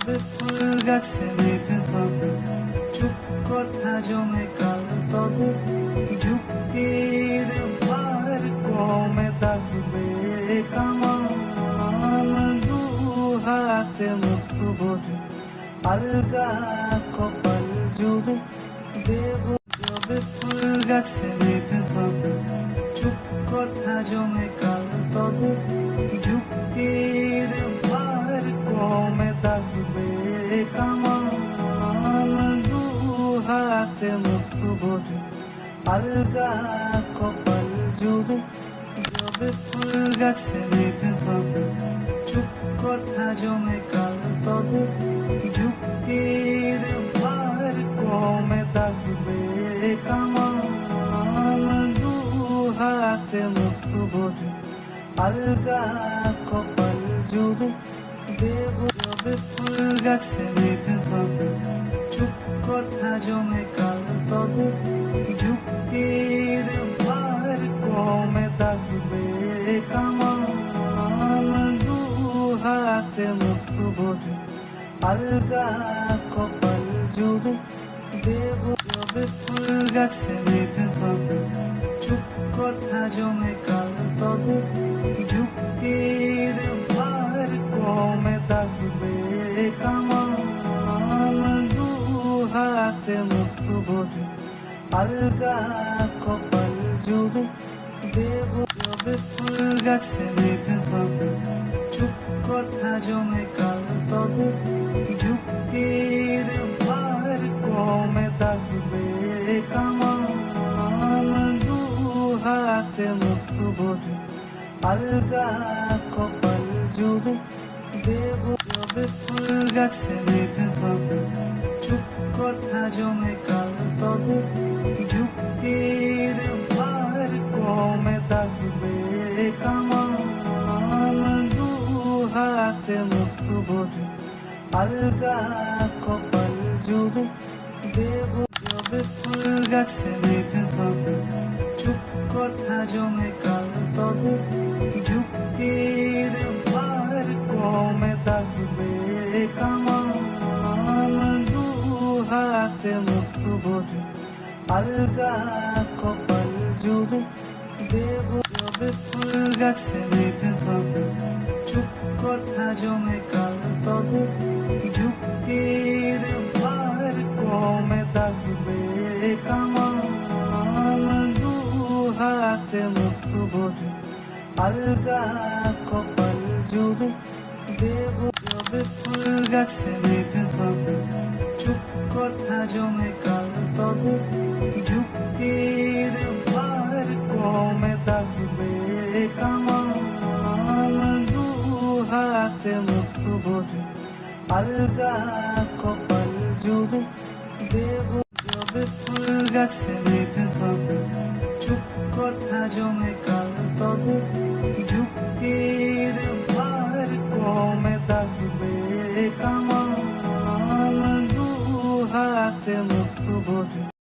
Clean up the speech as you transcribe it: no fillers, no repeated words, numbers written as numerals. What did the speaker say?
তবে ফুল গাছে মেঘ হবে, চুপ কথা জমে কাল তবে যুক্তির ভার কমে থাকবে কামান দু হাতে মুঠো ভরে আলগা কপাল জুড়ে দেব যবে ফুল গাছে মেঘ হবে, চুপ কথা জমে কাল তবে যুক্তির ভার কমে থাকবে কামান দু হাতে মুঠো ভরে আলগা কপাল জুড়ে যবে ফুল গাছে মেঘ হবে, চুপ কথা জমে কাল তবে যুক্তির ভার কমে থাকবে কামান দু হাতে মুঠো ভরে আলগা কপাল জুড়ে দেব যবে ফুল গাছে মেঘ হবে, চুপ কথা জমে কাল তবে যুক্তির ভার কমে থাকবে কামান দু হাতে মুঠো ভরে আলগা কপাল জুড়ে দেব যবে ফুল গাছে মেঘ হবে, চুপ কথা জমে কাল তবে যুক্তির ভার কমে থাকবে কামান দু হাতে মুঠো ভরে আলগা কপাল জুড়ে দেব যবে ফুল গাছে মেঘ হবে, চুপ কথা জমে কাল তবে যুক্তির ভার কমে থাকবে কামান দু হাতে মুঠো ভরে আলগা কপাল জুড়ে দেব যবে ফুল গাছে মেঘ হবে, চুপ কথা জমে কাল তবে যুক্তির ভার কমে থাকবে কামান দু হাতে মুঠো ভরে আলগা কপাল জুড়ে দেব যবে ফুল গাছে মেঘ হবে, চুপ কথা জমে কাল তবে যুক্তির ভার কমে থাকবে কামান দু হাতে মুঠো ভরে আলগা কপাল জুড়ে দেব যবে ফুল গাছে মেঘ হবে, চুপ কথা জমে কাল তবে যুক্তির ভার কমে থাকবে কামান দু হাতে মুঠো ভরে আলগা কপাল জুড়ে দেব যবে ফুল গাছে মেঘ হবে, চুপ কথা জমে কাল তবে যুক্তির ভার কমে থাকবে কামান দু হাতে মুঠো ভরে আলগা কপাল জুড়ে দেব যবে ফুল গাছে মেঘ